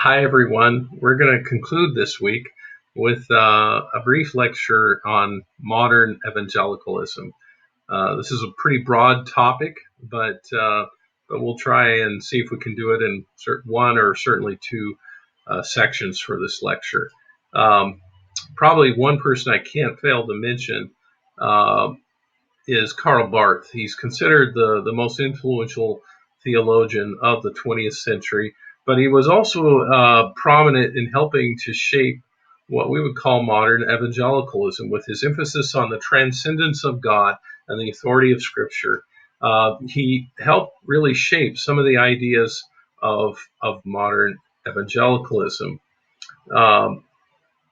Hi, everyone. We're going to conclude this week with a brief lecture on modern evangelicalism. This is a pretty broad topic, but we'll try and see if we can do it in one or certainly two sections for this lecture. Probably one person I can't fail to mention uh, is Karl Barth. He's considered the most influential theologian of the 20th century, but he was also prominent in helping to shape what we would call modern evangelicalism, with his emphasis on the transcendence of God and the authority of Scripture. He helped really shape some of the ideas of modern evangelicalism. Um,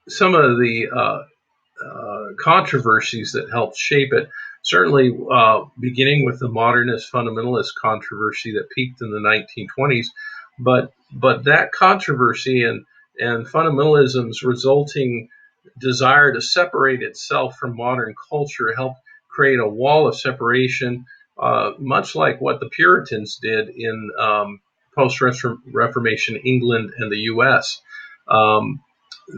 some of the controversies that helped shape it. Certainly, beginning with the modernist fundamentalist controversy that peaked in the 1920s, but that controversy and fundamentalism's resulting desire to separate itself from modern culture helped create a wall of separation, much like what the Puritans did in post-Reformation England and the U.S. Um,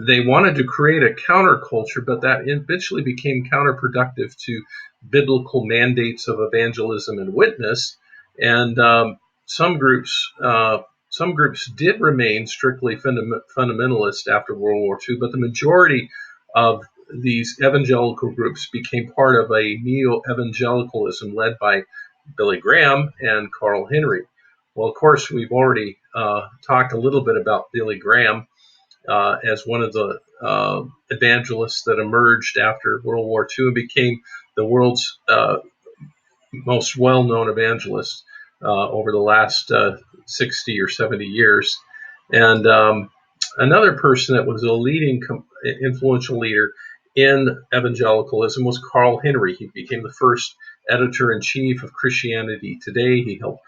they wanted to create a counterculture, but that eventually became counterproductive to biblical mandates of evangelism and witness. And some groups did remain strictly fundamentalist after World War II, but the majority of these evangelical groups became part of a neo-evangelicalism led by Billy Graham and Carl Henry. Well, of course, we've already talked a little bit about Billy Graham as one of the evangelists that emerged after World War II and became the world's most well-known evangelist over the last 60 or 70 years. And another person that was a leading, influential leader in evangelicalism was Carl Henry. He became the first editor-in-chief of Christianity Today. He helped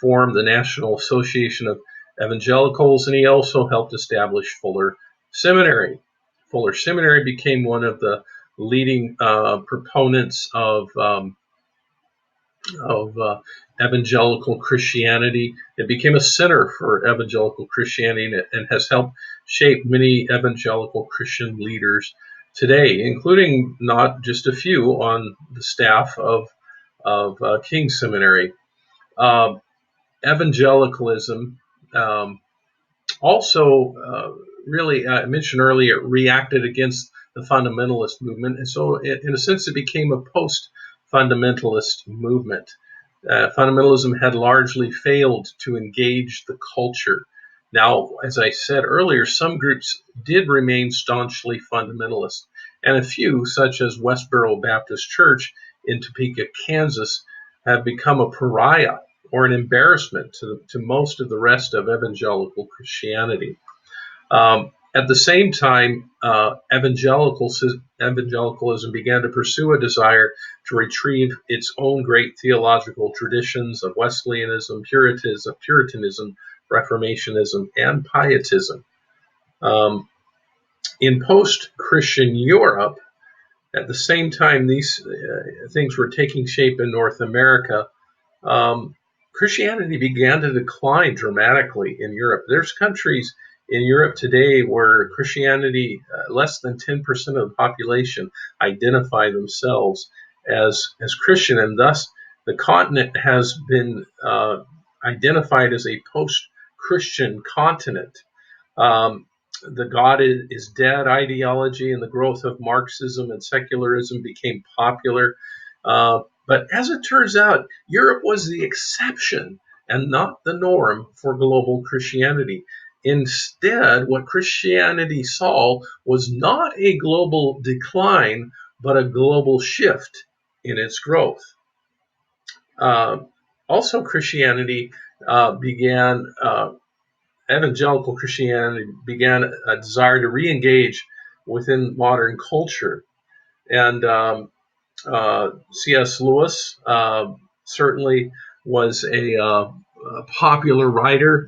form the National Association of Evangelicals, and he also helped establish Fuller Seminary. Fuller Seminary became one of the leading proponents of evangelical Christianity. It became a center for evangelical Christianity and has helped shape many evangelical Christian leaders today, including not just a few on the staff of King Seminary. Evangelicalism also really, I mentioned earlier, reacted against the fundamentalist movement. And so, in a sense, it became a post-fundamentalist movement. Fundamentalism had largely failed to engage the culture. Now, as I said earlier, some groups did remain staunchly fundamentalist, and a few, such as Westboro Baptist Church in Topeka, Kansas, have become a pariah or an embarrassment to most of the rest of evangelical Christianity. At the same time, evangelicalism began to pursue a desire to retrieve its own great theological traditions of Wesleyanism, Puritanism, Reformationism, and Pietism. In post-Christian Europe, at the same time these things were taking shape in North America, Christianity began to decline dramatically in Europe. There's countries in Europe today where Christianity, less than 10% of the population identify themselves as Christian, and thus the continent has been identified as a post-Christian continent. The God is dead ideology and the growth of Marxism and secularism became popular. But as it turns out, Europe was the exception and not the norm for global Christianity. Instead, what Christianity saw was not a global decline, but a global shift in its growth. Also, evangelical Christianity began a desire to re-engage within modern culture. And C.S. Lewis certainly was a popular writer.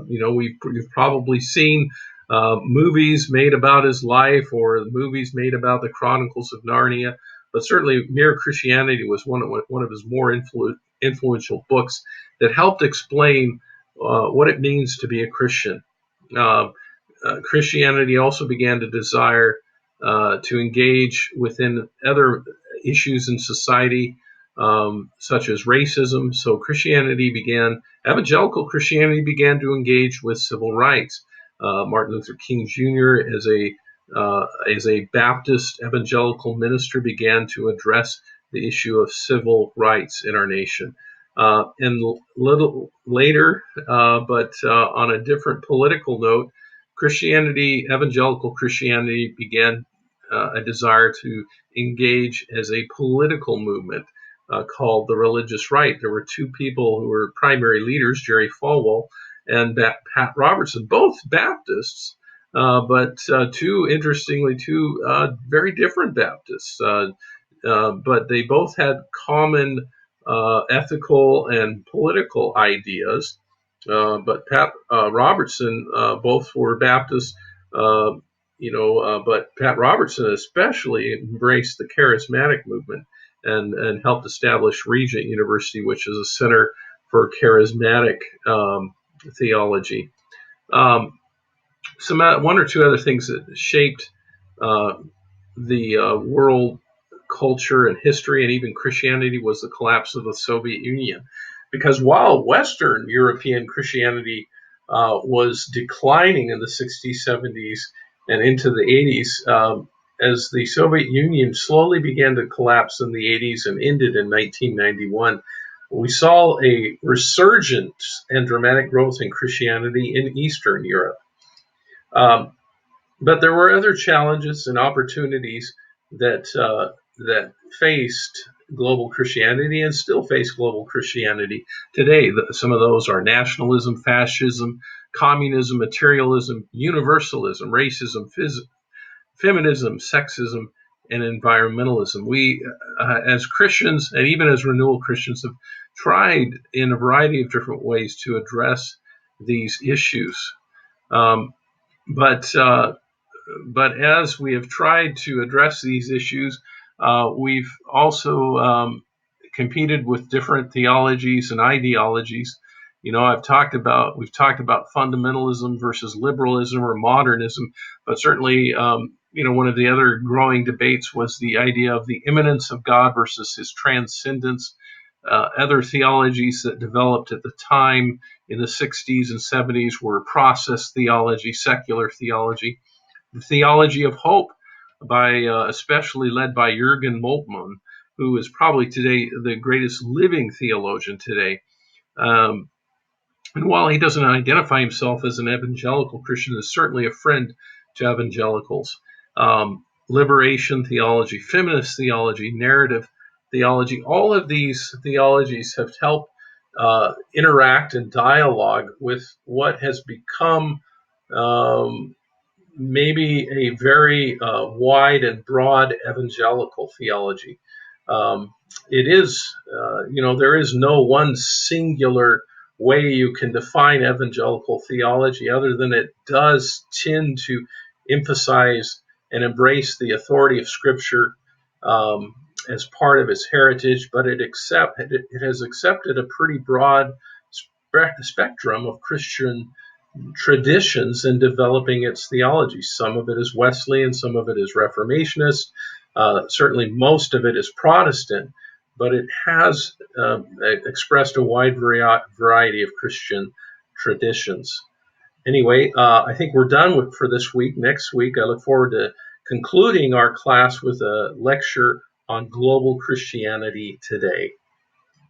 You've probably seen movies made about his life or movies made about the Chronicles of Narnia. But certainly, Mere Christianity was one of his more influential books that helped explain what it means to be a Christian. Christianity also began to desire to engage within other issues in society, such as racism. So evangelical Christianity began to engage with civil rights. Martin Luther King Jr., as a Baptist evangelical minister, began to address the issue of civil rights in our nation. And little later, but on a different political note, evangelical Christianity, began a desire to engage as a political movement called the Religious Right. There were two people who were primary leaders, Jerry Falwell and Pat Robertson, both Baptists, but two very different Baptists. But they both had common ethical and political ideas. But Pat Robertson, both were Baptists, but Pat Robertson especially embraced the charismatic movement and helped establish Regent University, which is a center for charismatic theology. One or two other things that shaped the world culture and history and even Christianity was the collapse of the Soviet Union. Because while Western European Christianity was declining in the 60s, 70s, and into the 80s, as the Soviet Union slowly began to collapse in the 80s and ended in 1991, we saw a resurgence and dramatic growth in Christianity in Eastern Europe. But there were other challenges and opportunities that faced global Christianity and still face global Christianity today. Some of those are nationalism, fascism, communism, materialism, universalism, racism, feminism, sexism, and environmentalism. We, as Christians, and even as renewal Christians, have tried in a variety of different ways to address these issues. But as we have tried to address these issues, we've also competed with different theologies and ideologies. We've talked about fundamentalism versus liberalism or modernism, but certainly, one of the other growing debates was the idea of the immanence of God versus his transcendence. Other theologies that developed at the time in the 60s and 70s were process theology, secular theology, the theology of hope, especially led by Jürgen Moltmann, who is probably today the greatest living theologian today. And while he doesn't identify himself as an evangelical Christian, is certainly a friend to evangelicals. Liberation theology, feminist theology, narrative theology, all of these theologies have helped interact and dialogue with what has become maybe a very wide and broad evangelical theology. It is, there is no one singular way you can define evangelical theology, other than it does tend to emphasize and embrace the authority of Scripture as part of its heritage, but it has accepted a pretty broad spectrum of Christian traditions in developing its theology. Some of it is Wesleyan, some of it is Reformationist, certainly most of it is Protestant, but it has expressed a wide variety of Christian traditions. Anyway, I think we're done for this week. Next week, I look forward to concluding our class with a lecture on global Christianity today.